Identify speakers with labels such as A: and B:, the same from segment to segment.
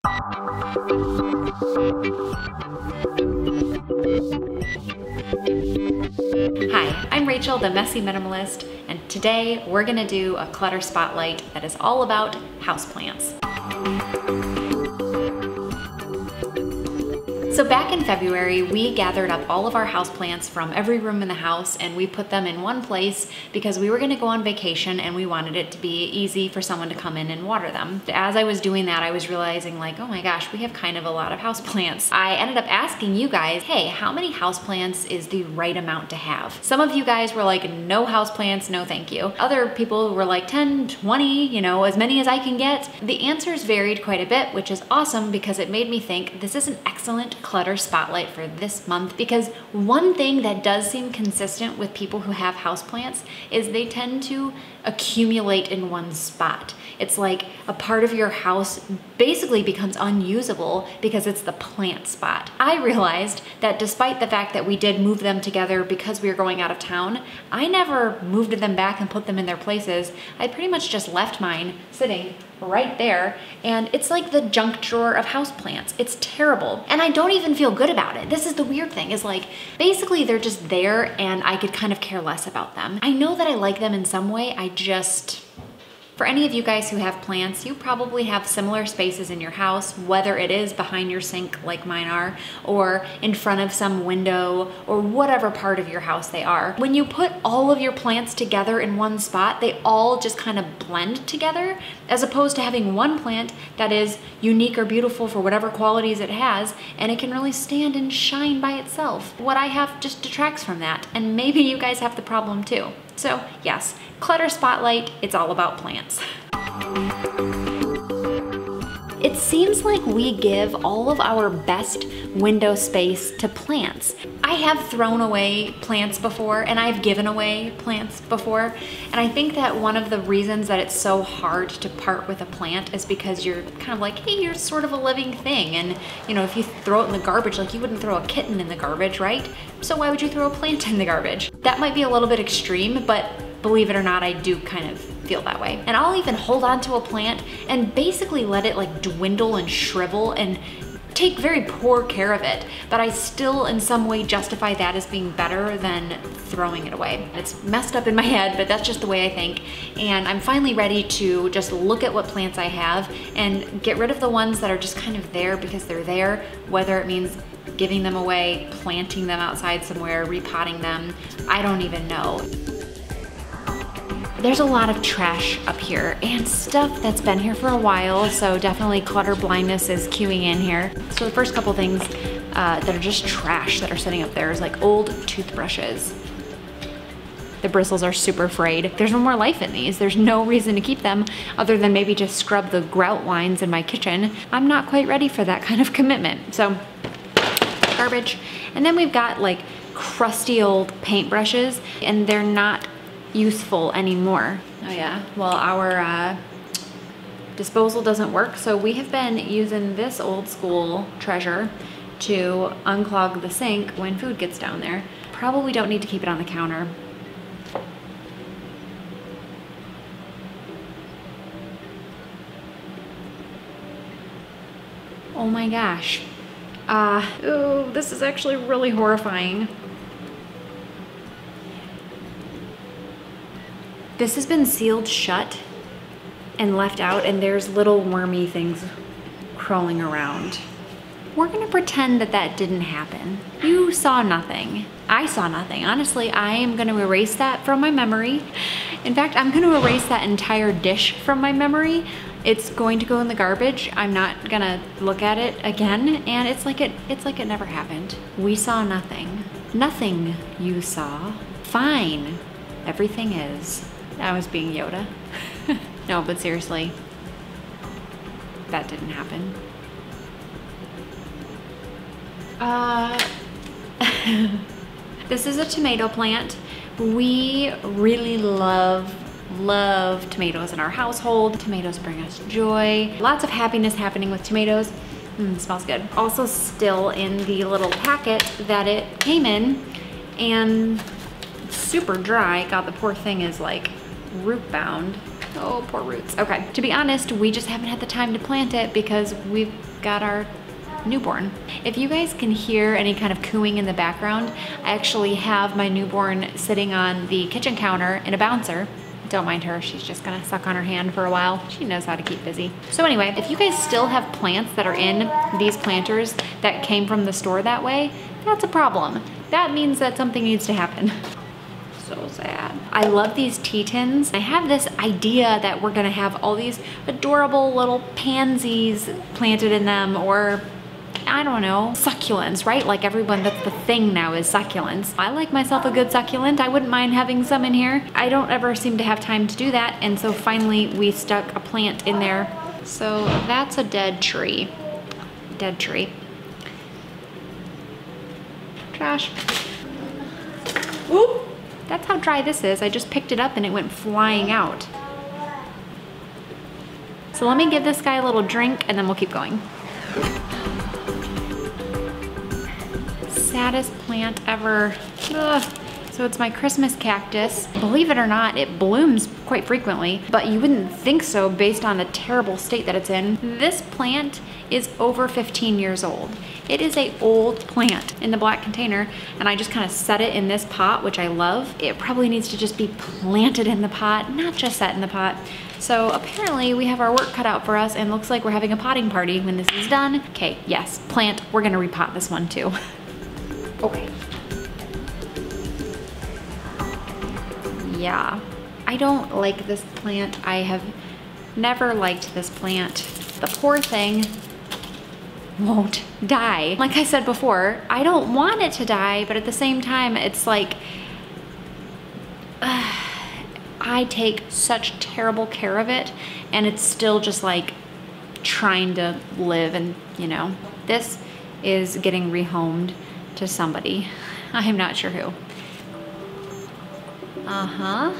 A: Hi, I'm Rachel, the Messy Minimalist, and today we're gonna do a clutter spotlight that is all about houseplants. So back in February, we gathered up all of our houseplants from every room in the house and we put them in one place because we were gonna go on vacation and we wanted it to be easy for someone to come in and water them. As I was doing that, I was realizing like, oh my gosh, we have kind of a lot of houseplants. I ended up asking you guys, hey, how many houseplants is the right amount to have? Some of you guys were like, no houseplants, no thank you. Other people were like 10, 20, you know, as many as I can get. The answers varied quite a bit, which is awesome because it made me think this is an excellent clutter spotlight for this month, because one thing that does seem consistent with people who have houseplants is they tend to accumulate in one spot. It's like a part of your house basically becomes unusable because it's the plant spot. I realized that despite the fact that we did move them together because we were going out of town, I never moved them back and put them in their places. I pretty much just left mine sitting right there, and it's like the junk drawer of houseplants. It's terrible, and I don't even feel good about it. This is the weird thing, is like, basically they're just there and I could kind of care less about them. I know that I like them in some way, for any of you guys who have plants, you probably have similar spaces in your house, whether it is behind your sink like mine are, or in front of some window, or whatever part of your house they are. When you put all of your plants together in one spot, they all just kind of blend together, as opposed to having one plant that is unique or beautiful for whatever qualities it has, and it can really stand and shine by itself. What I have just detracts from that, and maybe you guys have the problem too. So yes, clutter spotlight, it's all about plants. It seems like we give all of our best window space to plants. I have thrown away plants before, and I've given away plants before, and I think that one of the reasons that it's so hard to part with a plant is because you're kind of like, hey, you're sort of a living thing, and you know, if you throw it in the garbage, like you wouldn't throw a kitten in the garbage, right? So why would you throw a plant in the garbage? That might be a little bit extreme, but believe it or not, I do kind of feel that way. And I'll even hold on to a plant and basically let it like dwindle and shrivel and take very poor care of it, but I still in some way justify that as being better than throwing it away. It's messed up in my head, but that's just the way I think. And I'm finally ready to just look at what plants I have and get rid of the ones that are just kind of there because they're there, whether it means giving them away, planting them outside somewhere, repotting them, I don't even know. There's a lot of trash up here and stuff that's been here for a while, so definitely clutter blindness is queuing in here. So the first couple things that are just trash that are sitting up there is like old toothbrushes. The bristles are super frayed. There's no more life in these. There's no reason to keep them other than maybe just scrub the grout lines in my kitchen. I'm not quite ready for that kind of commitment. So garbage. And then we've got like crusty old paintbrushes, and they're not useful anymore. Oh yeah, well our disposal doesn't work, so we have been using this old school treasure to unclog the sink when food gets down there. Probably don't need to keep it on the counter. Oh my gosh. Ooh, this is actually really horrifying. This has been sealed shut and left out, and there's little wormy things crawling around. We're gonna pretend that that didn't happen. You saw nothing. I saw nothing. Honestly, I am gonna erase that from my memory. In fact, I'm gonna erase that entire dish from my memory. It's going to go in the garbage. I'm not gonna look at it again, and it's like it never happened. We saw nothing. Nothing you saw. Fine. Everything is. I was being Yoda. No, but seriously, that didn't happen. This is a tomato plant. We really love tomatoes in our household. Tomatoes bring us joy. Lots of happiness happening with tomatoes. Smells good. Also still in the little packet that it came in, and super dry. God, the poor thing is like root bound. Oh, poor roots. Okay, to be honest, we just haven't had the time to plant it because we've got our newborn. If you guys can hear any kind of cooing in the background, I actually have my newborn sitting on the kitchen counter in a bouncer. Don't mind her, she's just gonna suck on her hand for a while. She knows how to keep busy. So anyway, if you guys still have plants that are in these planters that came from the store that way, that's a problem. That means that something needs to happen. So sad. I love these tea tins. I have this idea that we're gonna have all these adorable little pansies planted in them, or I don't know, succulents, right? Like everyone, that's the thing now is succulents. I like myself a good succulent. I wouldn't mind having some in here. I don't ever seem to have time to do that. And so finally we stuck a plant in there. So that's a dead tree. Dead tree. Trash. Whoop! That's how dry this is. I just picked it up and it went flying out. So let me give this guy a little drink and then we'll keep going. Saddest plant ever. Ugh. So it's my Christmas cactus. Believe it or not, it blooms quite frequently, but you wouldn't think so based on the terrible state that it's in. This plant is over 15 years old. It is an old plant in the black container, and I just kind of set it in this pot, which I love. It probably needs to just be planted in the pot, not just set in the pot. So apparently we have our work cut out for us, and looks like we're having a potting party when this is done. Okay, yes, plant, we're gonna repot this one too. Okay. Yeah, I don't like this plant. I have never liked this plant. The poor thing won't die. Like I said before, I don't want it to die, but at the same time, it's like, I take such terrible care of it, and it's still just like trying to live, and you know, this is getting rehomed to somebody. I'm not sure who. Uh-huh.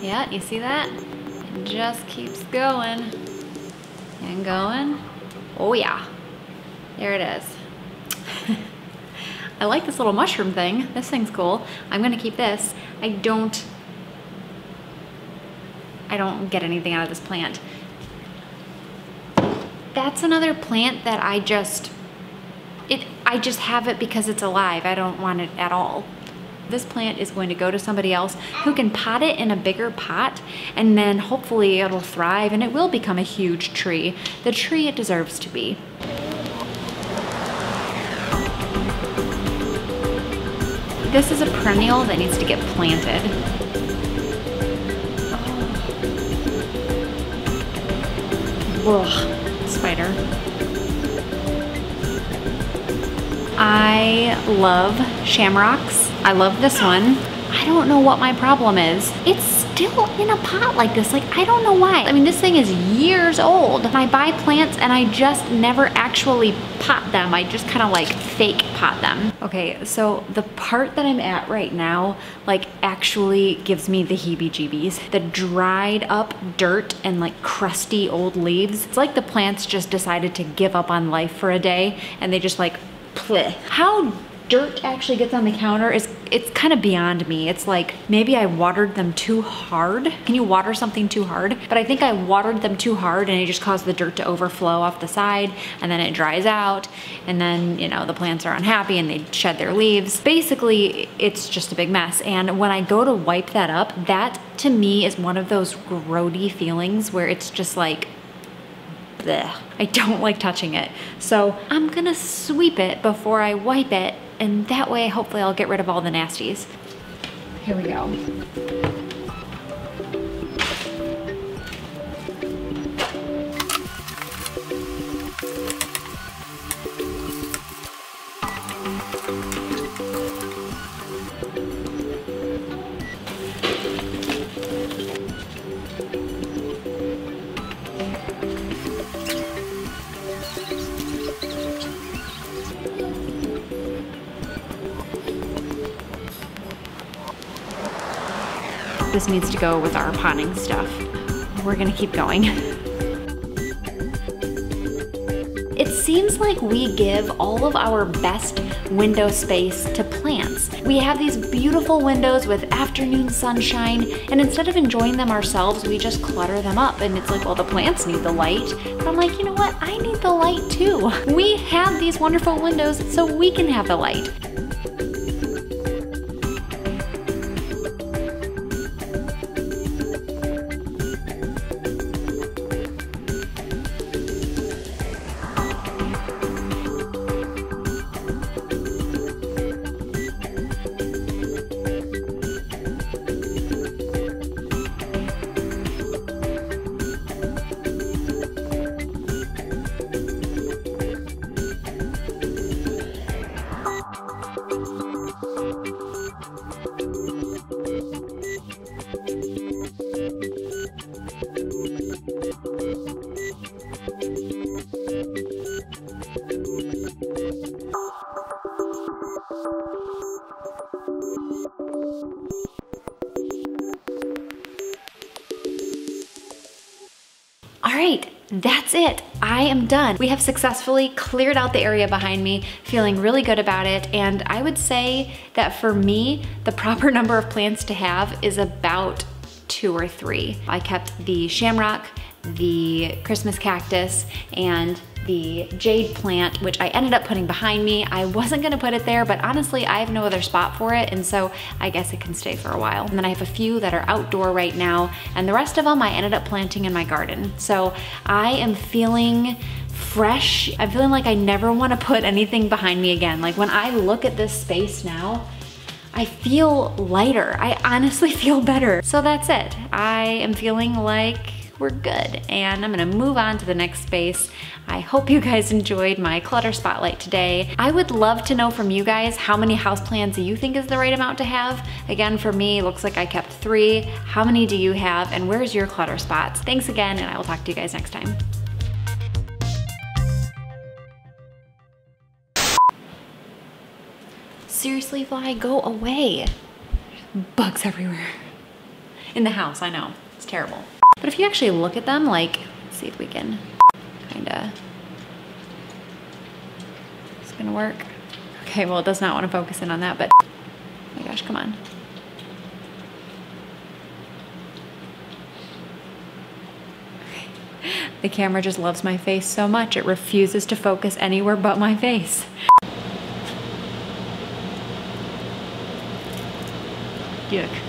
A: Yeah, you see that? It just keeps going and going. Oh yeah, there it is. I like this little mushroom thing. This thing's cool. I'm gonna keep this. I don't get anything out of this plant. That's another plant that I just have it because it's alive. I don't want it at all. This plant is going to go to somebody else who can pot it in a bigger pot, and then hopefully it'll thrive and it will become a huge tree, the tree it deserves to be. This is a perennial that needs to get planted. Ugh, spider. I love shamrocks. I love this one. I don't know what my problem is. It's still in a pot like this. Like, I don't know why. I mean, this thing is years old. I buy plants and I just never actually pot them. I just kind of like fake pot them. Okay, so the part that I'm at right now, like, actually gives me the heebie-jeebies. The dried up dirt and like crusty old leaves. It's like the plants just decided to give up on life for a day, and they just like, bleh. How dirt actually gets on the counter it's kind of beyond me. It's like maybe I watered them too hard. Can you water something too hard? But I think I watered them too hard and it just caused the dirt to overflow off the side, and then it dries out, and then, you know, the plants are unhappy and they shed their leaves. Basically, it's just a big mess. And when I go to wipe that up, that to me is one of those grody feelings where it's just like, bleh. I don't like touching it. So I'm gonna sweep it before I wipe it, and that way hopefully I'll get rid of all the nasties. Here we go. This needs to go with our potting stuff. We're gonna keep going. It's seems like we give all of our best window space to plants. We have these beautiful windows with afternoon sunshine, and instead of enjoying them ourselves, we just clutter them up. And it's like, well, the plants need the light. But I'm like, you know what? I need the light too. We have these wonderful windows so we can have the light. All right, that's it. I am done. We have successfully cleared out the area behind me, feeling really good about it. And I would say that for me, the proper number of plants to have is about 2 or 3. I kept the shamrock, the Christmas cactus, and the jade plant, which I ended up putting behind me. I wasn't gonna put it there, but honestly, I have no other spot for it, and so I guess it can stay for a while. And then I have a few that are outdoor right now, and the rest of them I ended up planting in my garden. So I am feeling fresh. I'm feeling like I never wanna put anything behind me again. Like when I look at this space now, I feel lighter. I honestly feel better. So that's it. I am feeling like we're good, and I'm gonna move on to the next space. I hope you guys enjoyed my clutter spotlight today. I would love to know from you guys how many houseplants you think is the right amount to have. Again, for me, looks like I kept 3. How many do you have, and where's your clutter spots? Thanks again, and I will talk to you guys next time. Seriously, fly, go away. Bugs everywhere. In the house, I know, it's terrible. But if you actually look at them, like, let's see if we can kinda, it's gonna work. Okay, well, it does not want to focus in on that, but oh my gosh, come on. Okay. The camera just loves my face so much, it refuses to focus anywhere but my face. Yuck.